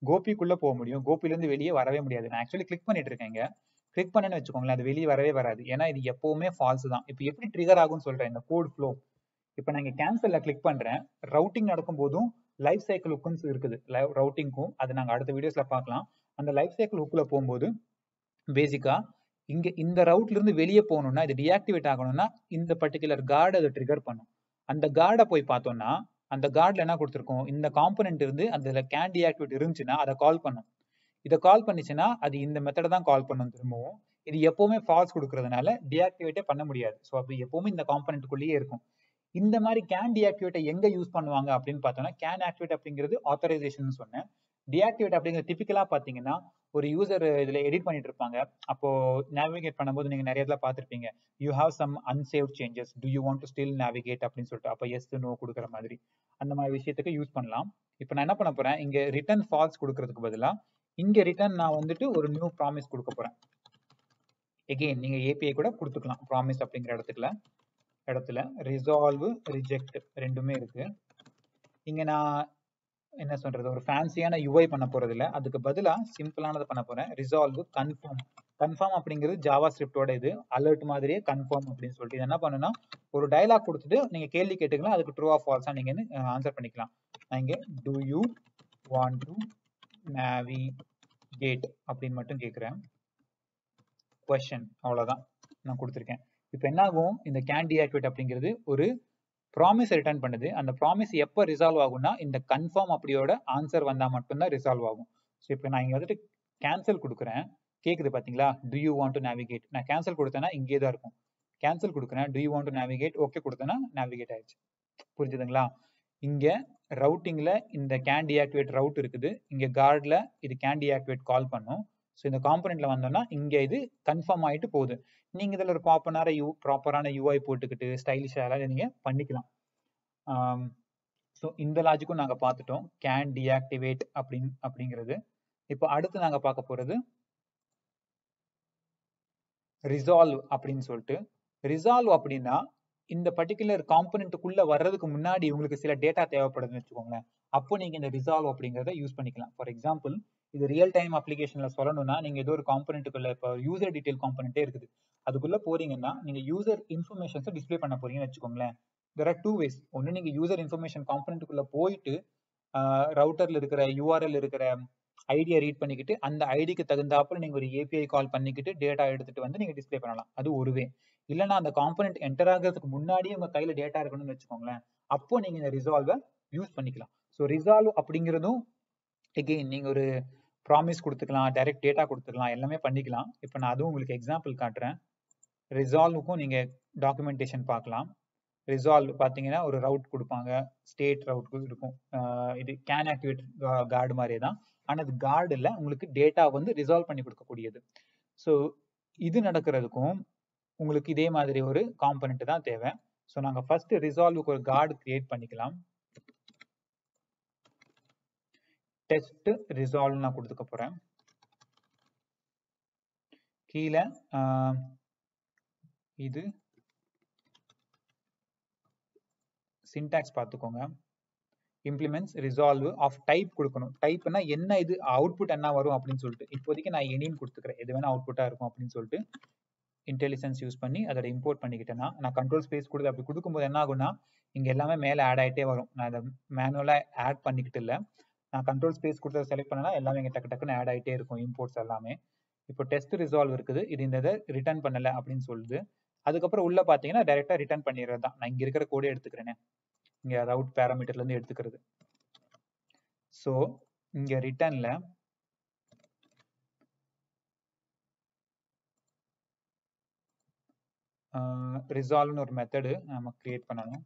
கோபிக்குள்ள போக முடியும், கோபில இருந்து வெளியே வரவே முடியாது. நான் ஆக்சுவலி கிளிக் பண்ணிட்டு இருக்கேன், இங்க கிளிக் பண்ணேன்னு வச்சுக்கோங்களேன், அது வெளியே வரவே வராது. ஏன்னா இது எப்பவுமே ஃபால்ஸ் தான். இப்போ எப்படி ட்ரிகர் ஆகும்னு சொல்றேன் இந்த கோட் ஃப்ளோ. இப்போ நான் இங்க கேன்சல்ல கிளிக் பண்றேன், ரவுட்டிங் நடக்கும் போதும் லைஃப் சைக்கிள் ஹுக்குன்னு இருக்குது, ரவுட்டிங்க்கும் அது நாங்க அடுத்த வீடியோஸ்ல பார்க்கலாம். அந்த லைஃப் சைக்கிள் ஹுக்குல போகும்போது பேசிக்கா இங்க இந்த ரவுட்ல இருந்து வெளியே போகணும்னா இது டீஆக்டிவேட் ஆகணும்னா இந்த பர்டிகுலர் கார்டு அதை ட்ரிகர் பண்ணும். அந்த கார்டை போய் பார்த்தோம்னா அந்த கார்டில் என்ன கொடுத்துருக்கோம், இந்த காம்பனன்ட் இருந்து அந்த கேன் டீஆக்டிவேட் இருந்துச்சுன்னா அதை கால் பண்ணும். இதை கால் பண்ணிச்சுன்னா அது இந்த மெத்தடை தான் கால் பண்ணும் திரும்பவும். இது எப்பவுமே ஃபால்ஸ் கொடுக்கறதுனால டீஆக்டிவேட்டே பண்ண முடியாது. ஸோ அப்படி எப்பவுமே இந்த காம்பனன்ட்டுக்குள்ளேயே இருக்கும். இந்த மாதிரி கேன் டீஆக்டிவேட்டை எங்க யூஸ் பண்ணுவாங்க அப்படின்னு பார்த்தோம்னா, கேன் ஆக்டிவேட் அப்படிங்கிறது ஆத்தரைசேஷன் சொன்னேன். டீஆக்டிவேட் அப்படிங்கிறது டிபிக்கலா பாத்தீங்கன்னா ஒரு யூசர் இதுல எடிட் பண்ணிட்டு இருப்பாங்க. அப்போ நேவிகேட் பண்ணும்போது நீங்க நிறைய இடத்துல பார்த்திருப்பீங்க, you have some unsaved changes, do you want to still navigate அப்படின்னு சொல்லிட்டு அப்போ எஸ் நோ கொடுக்குற மாதிரி அந்த மாதிரி விஷயத்துக்கு யூஸ் பண்ணலாம். இப்போ நான் என்ன பண்ண போறேன், இங்க ரிட்டர்ன் ஃபால்ஸ் கொடுக்கறதுக்கு பதிலா இங்க ரிட்டர்ன் நான் வந்துட்டு ஒரு நியூ ப்ராமிஸ் கொடுக்க போறேன். எகெயின் நீங்க ஏபிஐ கூட கொடுத்துக்கலாம். ப்ராமிஸ் அப்படிங்கிற இடத்துல ரிசால்வ் ரிஜெக்ட் ரெண்டுமே இருக்கு. இங்க நான் என்ன சொல்றது, ஒரு ஃபேன்சியான யூஐ பண்ண போறது இல்ல, அதுக்கு பதிலா சிம்பிளானதை பண்ண போறேன். Resolve confirm. கன்ஃபார்ம் அப்படிங்கிறது ஜாவா ஸ்கிரிப்டோட இது அலர்ட் மாதிரியே கன்ஃபார்ம் அப்படின்னு சொல்லிட்டு இது என்ன பண்ணுன்னா ஒரு டயலாக் கொடுத்துட்டு நீங்க கேள்வி கேட்டுக்கலாம், அதுக்கு ட்ரூ ஆர் ஃபால்ஸா நீங்க ஆன்சர் பண்ணிக்கலாம். நான் இங்க to you want to navigate அப்படின்னு மட்டும் கேட்கிறேன், கொஸ்டின், அவ்வளவுதான் நான் கொடுத்துருக்கேன். இப்போ என்ன ஆகும், இந்த கேன் டீஆக்டிவேட் அப்படிங்கிறது ஒரு ப்ராமிஸ் ரிட்டர்ன் பண்ணுது. அந்த ப்ராமிஸ் எப்போ ரிசால்வ் ஆகும்னா இந்த கன்ஃபார்ம் அப்படியோட ஆன்சர் வந்தா மட்டும்தான் ரிசால்வ் ஆகும். ஸோ இப்போ நான் இங்க வந்துட்டு கேன்சல் கொடுக்குறேன், கேக்குது பாத்தீங்களா, to you want to navigate. நான் கேன்சல் கொடுத்தேன்னா இங்கே தான் இருக்கும், கேன்சல் கொடுக்குறேன், to you want to navigate, okay கொடுத்தேன்னா நேவிகேட் ஆயிடுச்சு. புரிஞ்சுதுங்களா? இங்க ரவுட்டிங்ல இந்த கேன் டீஆக்டிவேட் ரவுட் இருக்குது, இங்க கார்ட்ல இது கேன் டீஆக்டிவேட் கால் பண்ணும். ஸோ இந்த காம்பனன்ட்ல வந்தோம்னா இங்க இது கன்ஃபார்ம் ஆயிட்டு போகுது. நீங்க இதுல ஒரு ப்ராப்பரான யூஐ போட்டுக்கிட்டு ஸ்டைலிஷா நீங்க பண்ணிக்கலாம். ஸோ இந்த லாஜிக்கும் நாங்க பார்த்துட்டோம், கேன் டீஆக்டிவேட் அப்படிங்கிறது. இப்போ அடுத்து நாங்க பார்க்க போறது ரிசால்வ் அப்படின்னு சொல்லிட்டு. ரிசால்வ் அப்படின்னா இந்த பர்டிகுலர் காம்பனன்ட்டுக்குள்ள வர்றதுக்கு முன்னாடி உங்களுக்கு சில டேட்டா தேவைப்படுதுன்னு வச்சுக்கோங்களேன், அப்போ நீங்க இந்த ரிசால்வ் அப்படிங்கிறத யூஸ் பண்ணிக்கலாம். ஃபார் எக்ஸாம்பிள் இது ரியல் டைம் அப்ளிகேஷன்ல சொல்லணும்னா நீங்க ஏதோ ஒரு காம்பனன்ட்டுக்குள்ள இப்போ யூசர் டீடைல் காம்பனன்ட்டே இருக்குது, அதுக்குள்ள போறீங்கன்னா நீங்க யூசர் இன்ஃபர்மேஷன்ஸை டிஸ்பிளே பண்ண போறீங்கன்னு வச்சுக்கோங்களேன். there are two ways. ஒன்னு நீங்க யூசர் இன்ஃபர்மேஷன் காம்பனன்ட்டுக்குள்ள போயிட்டு ரவுட்டர்ல இருக்கிற யூஆர்எல் இருக்கிற ஐடியை ரீட் பண்ணிக்கிட்டு அந்த ஐடிக்கு தகுந்தாப்புல நீங்க ஒரு ஏபிஐ கால் பண்ணிக்கிட்டு டேட்டா எடுத்துட்டு வந்து நீங்க டிஸ்பிளே பண்ணலாம், அது ஒரு வே. இல்லைன்னா அந்த காம்பனன்ட் என்டர் ஆகிறதுக்கு முன்னாடியே உங்க கையில டேட்டா இருக்கணும்னு வச்சுக்கோங்களேன், அப்போ நீங்க இந்த ரிசால்வை யூஸ் பண்ணிக்கலாம். ஸோ ரிசால்வ் அப்படிங்கிறதும் எகெயின் நீங்க ஒரு ப்ராமிஸ் கொடுத்துக்கலாம், டைரக்ட் டேட்டா கொடுத்துக்கலாம், எல்லாமே பண்ணிக்கலாம். இப்போ நான் அதுவும் உங்களுக்கு எக்ஸாம்பிள் காட்டுறேன். ரிசால்வுக்கும் நீங்க டாக்குமெண்டேஷன் பார்க்கலாம். ரிசால்வ் பார்த்தீங்கன்னா ஒரு ரவுட் கொடுப்பாங்க, ஸ்டேட் ரவுட் இருக்கும். இது கேன் ஆக்டிவேட் கார்டு மாதிரியே தான், ஆனால் அது கார்டு இல்லை, உங்களுக்கு டேட்டா வந்து ரிசால்வ் பண்ணி கொடுக்கக்கூடியது. ஸோ இது நடக்கிறதுக்கும் உங்களுக்கு இதே மாதிரி ஒரு காம்பனன்ட் தான் தேவை. ஸோ நாங்கள் ஃபர்ஸ்ட் ரிசால்வுக்கு ஒரு கார்டு கிரியேட் பண்ணிக்கலாம். டெஸ்ட் ரிசால்வ் நான் கொடுத்துக்க போறேன். கீழே இது சின்டாக்ஸ் பார்த்துக்கோங்க, இம்ப்ளிமெண்ட்ஸ் ரிசால்வ் ஆஃப் டைப் கொடுக்கணும். டைப்னா என்ன, இது அவுட்புட் என்ன வரும் அப்படின்னு சொல்லிட்டு. இப்போதைக்கு நான் எனின்னு கொடுத்துக்கிறேன், எது வேணா அவுட்புட்டா இருக்கும் அப்படின்னு சொல்லிட்டு. இன்டெலிஜென்ஸ் யூஸ் பண்ணி அதோட இம்போர்ட் பண்ணிக்கிட்டேன்னா நான் கண்ட்ரோல் ஸ்பேஸ் கொடுத்து அப்படி கொடுக்கும்போது என்ன ஆகும்னா இங்க எல்லாமே மேலே ஆட் ஆகிட்டே வரும். நான் அதை மேனுவலா ஆட் பண்ணிக்கிட்டு இல்லை, நான் கண்ட்ரோல் ஸ்பேஸ் கொடுத்து செலக்ட் பண்ணனா எல்லாமே இங்கே டக்குன்னு ஆட் ஆகிட்டே இருக்கும் இம்போர்ட்ஸ் எல்லாமே. இப்போ டெஸ்ட் ரிசால்வ் இருக்குது, இது இந்த இதை ரிட்டர்ன் பண்ணல அப்படின்னு சொல்லுது. அதுக்கப்புறம் உள்ள பார்த்தீங்கன்னா டைரக்டா ரிட்டர்ன் பண்ணிடுறது தான். நான் இங்க இருக்கிற கோடே எடுத்துக்கிறேனே, இங்க ரவுட் பேராமீட்டர்ல இருந்து எடுத்துக்கிறது. ஸோ இங்க ரிட்டர்ன்ல ரிசால்வ்னு ஒரு மெத்தடு நம்ம கிரியேட் பண்ணணும்.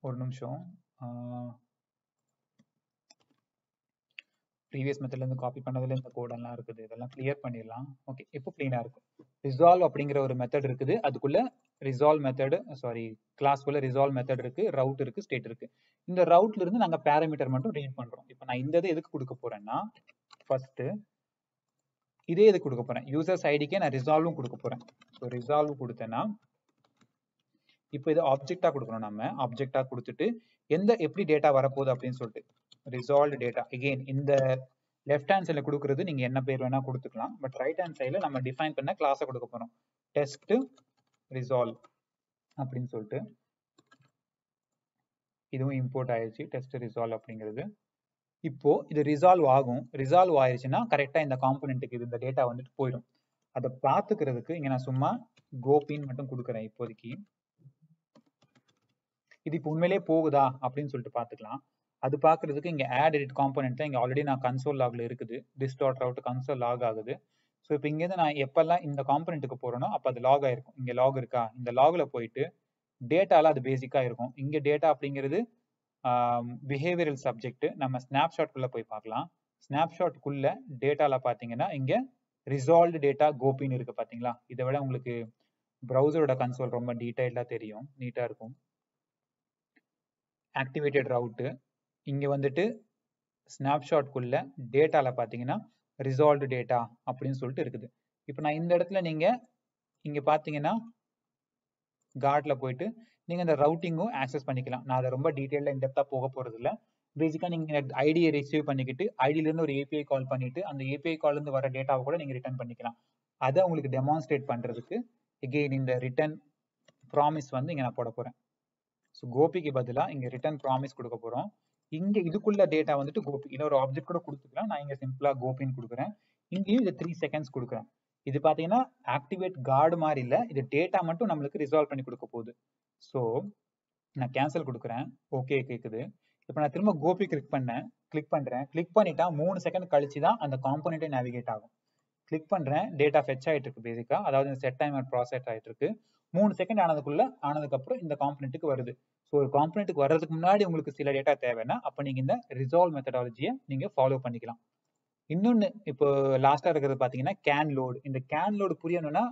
ஒரு நிமிஷம். ப்ரீவியஸ் மெத்தட்லேருந்து காப்பி பண்ணதில் இந்த கோடெல்லாம் இருக்குது, இதெல்லாம் கிளியர் பண்ணிடலாம். ஓகே, இப்போ க்ளீனாக இருக்கும். ரிசால்வ் அப்படிங்கிற ஒரு மெத்தட் இருக்குது, அதுக்குள்ள ரிசால்வ் மெத்தடு கிளாஸ்க்குள்ள ரிசால்வ் மெத்தட் இருக்கு, ரவுட் இருக்கு, ஸ்டேட் இருக்கு. இந்த ரவுட்ல இருந்து நாங்கள் பேராமீட்டர் மட்டும் ரீட் பண்றோம். இப்போ நான் இந்த எதுக்கு கொடுக்க போறேன்னா, ஃபர்ஸ்ட் இதே எதுக்கு கொடுக்க போறேன், யூசர்ஸ் ஐடிக்கே நான் ரிசால்வும் கொடுக்க போறேன். ஸோ ரிசால்வ் கொடுத்தேன்னா இப்போ இது ஆப்ஜெக்டா கொடுக்கணும். நம்ம ஆப்ஜெக்டா கொடுத்துட்டு எப்படி டேட்டா வரப்போகுது அப்படின்னு சொல்லிட்டு ரிசால்வ் டேட்டா. அகெயின் இந்த லெஃப்ட் ஹேண்ட் சைடில் கொடுக்குறது நீங்க என்ன பேர் வேணா கொடுத்துக்கலாம். பட் ரைட் ஹேண்ட் சைடில் நம்ம டிஃபைன் பண்ண கிளாஸை கொடுக்க போறோம், டெஸ்ட் ரிசால்வ் அப்படின்னு சொல்லிட்டு. இதுவும் இம்போர்ட் ஆயிடுச்சு, டெஸ்ட் ரிசால்வ் அப்படிங்கிறது. இப்போ இது ரிசால்வ் ஆகும். ரிசால்வ் ஆயிடுச்சுன்னா கரெக்டா இந்த காம்போனென்ட்டுக்கு இந்த டேட்டா வந்துட்டு போயிடும். அதை பார்த்துக்கிறதுக்கு இங்க நான் சும்மா கோபின்னு மட்டும் கொடுக்குறேன் இப்போதைக்கு. இது இப்போ உண்மையிலே போகுதா அப்படின்னு சொல்லிட்டு பார்த்துக்கலாம். அது பார்க்கறதுக்கு இங்க ஆட் எடிட் காம்போனென்ட்ல இங்க ஆல்ரெடி நான் கன்சோல் லாக்ல இருக்குது, this dot route console log ஆகுது. ஸோ இப்போ இங்கேருந்து நான் எப்பெல்லாம் இந்த காம்போனென்ட்டுக்கு போறேனோ அப்போ அது லாக் ஆயிருக்கும். இங்க லாக் இருக்கா, இந்த லாக்ல போயிட்டு டேட்டால அது பேசிக்கா இருக்கும். இங்க டேட்டா அப்படிங்கிறது பிஹேவியரல் சப்ஜெக்ட். நம்ம ஸ்னாப்ஷாட்குள்ள போய் பார்க்கலாம். ஸ்னாப்ஷாட்குள்ள டேட்டால பாத்தீங்கன்னா இங்க ரிசால்வ்டு டேட்டா கோபின்னு இருக்கு பாத்தீங்களா. இதை விட உங்களுக்கு ப்ரௌசரோட கன்சோல் ரொம்ப டீடைல்டா தெரியும், நீட்டா இருக்கும். ஆக்டிவேட்டட் ரவுட்டு இங்க வந்துட்டு ஸ்னாப்ஷாட்குள்ள டேட்டால பாத்தீங்கன்னா ரிசால்வ்டு டேட்டா அப்படின்னு சொல்லிட்டு இருக்குது. இப்போ நான் இந்த இடத்துல நீங்க இங்க பாத்தீங்கன்னா கார்ட்ல போயிட்டு நீங்க இந்த ரவுட்டிங்கும் ஆக்சஸ் பண்ணிக்கலாம். நான் அதை ரொம்ப டீடைல்டா இன்டெப்தா போக போறது இல்லை. பேசிக்கா நீங்க ஐடியை ரிசீவ் பண்ணிக்கிட்டு ஐடியில இருந்து ஒரு ஏபிஐ கால் பண்ணிட்டு அந்த ஏபிஐ கால்ல இருந்து வர டேட்டாவை கூட நீங்க ரிட்டர்ன் பண்ணிக்கலாம். அதை உங்களுக்கு டெமான்ஸ்ட்ரேட் பண்றதுக்கு எகெயின் இந்த ரிட்டர்ன் ப்ராமிஸ் வந்து இங்க நான் போட போறேன். ஸோ கோபிக்கு பதிலாக இங்க ரிட்டர்ன் ப்ராமிஸ் கொடுக்க போறோம். இங்க இதுக்குள்ள டேட்டா வந்துட்டு கோபி, இன்னொரு ஆப்ஜெக்ட் கூட கொடுத்துக்கலாம். நான் இங்க சிம்பிளா கோபின்னு கொடுக்குறேன். இங்கேயும் இது 3 செகண்ட்ஸ் கொடுக்குறேன். இது பாத்தீங்கன்னா ஆக்டிவேட் கார்டு மாதிரி இல்லை, இது டேட்டா மட்டும் நம்மளுக்கு ரிசால்வ் பண்ணி கொடுக்க போகுது. ஸோ நான் கேன்சல் கொடுக்குறேன், ஓகே கேட்குது. இப்போ நான் திரும்ப கோபி கிளிக் பண்றேன். கிளிக் பண்ணிட்டா 3 செகண்ட் கழிச்சு தான் அந்த காம்போனென்ட்டே நேவிகேட் ஆகும். கிளிக் பண்றேன், டேட்டா ஃபெச் ஆயிட்டு இருக்கு பேசிக்கா, அதாவது இந்த செட் டைமர் ப்ராசஸ் ஆயிட்டு இருக்கு. 3 செகண்ட் ஆனதுக்கு அப்புறம் இந்த காம்போனென்ட்டுக்கு வருது. ஸோ ஒரு காம்போனென்ட்டுக்கு வர்றதுக்கு முன்னாடி உங்களுக்கு சில டேட்டா தேவைன்னா அப்ப நீங்க இந்த ரிசால்வ் மெத்தடாலஜியை நீங்க ஃபாலோ பண்ணிக்கலாம். இன்னொன்னு இப்போ லாஸ்டா இருக்கிறது பாத்தீங்கன்னா கேன் லோட். இந்த கேன் லோடு புரியணும்னா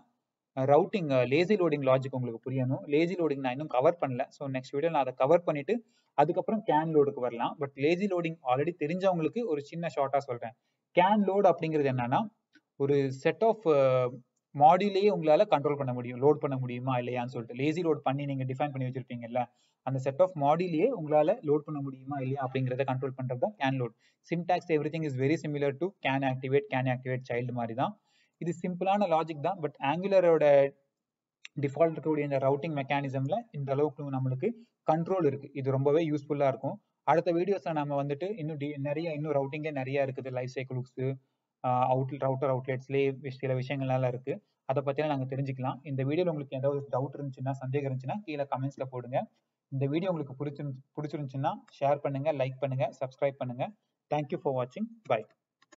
ரவுட்டிங் லேசி லோடிங் லாஜிக் உங்களுக்கு புரியணும். லேசி லோடிங் நான் இன்னும் கவர் பண்ணல. ஸோ நெக்ஸ்ட் வீடியோ நான் அதை கவர் பண்ணிட்டு அதுக்கப்புறம் கேன் லோடுக்கு வரலாம். பட் லேசி லோடிங் ஆல்ரெடி தெரிஞ்சவங்களுக்கு ஒரு சின்ன ஷார்ட்டா சொல்றேன். கேன் லோட் அப்படிங்கிறது என்னன்னா ஒரு செட் ஆஃப் மாடியூலையே உங்களால கண்ட்ரோல் பண்ண முடியும், லோட் பண்ண முடியுமா இல்லையான்னு சொல்லிட்டு. லேசி லோட் பண்ணி நீங்க டிஃபைன் பண்ணி வச்சிருப்பீங்கல்ல, அந்த செட் ஆஃப் மாடியூலையே உங்களால லோட் பண்ண முடியுமா இல்லையா அப்படிங்கிறத கண்ட்ரோல் பண்றது தான் can load. Syntax everything is very similar to can activate child மாதிரி தான். இது சிம்பிளான லாஜிக் தான். பட் ஆங்குலரோட டிஃபால்ட் இருக்கக்கூடிய இந்த ரவுட்டிங் மெக்கானிசம்ல இந்த அளவுக்கு நம்மளுக்கு கண்ட்ரோல் இருக்கு. இது ரொம்பவே யூஸ்ஃபுல்லா இருக்கும். அடுத்த வீடியோஸ்ல நம்ம வந்துட்டு இன்னும் ரவுட்டிங்கே நிறைய இருக்குது. லைஃப் சைக்கிள்ஸ், ரவுட்டர் அவுட்லெட்ஸ்லேயே சில விஷயங்கள்லாம் இருக்கு. அதை பத்திலாம் நாங்கள் தெரிஞ்சுக்கலாம். இந்த வீடியோல உங்களுக்கு ஏதாவது டவுட் இருந்துச்சுன்னா, சந்தேகம் இருந்துச்சுன்னா கீழே கமெண்ட்ஸ்ல போடுங்க. இந்த வீடியோ உங்களுக்கு பிடிச்சிருந்துச்சுன்னா ஷேர் பண்ணுங்க, லைக் பண்ணுங்க, சப்ஸ்கிரைப் பண்ணுங்க. தேங்க்யூ ஃபார் வாட்சிங். பை.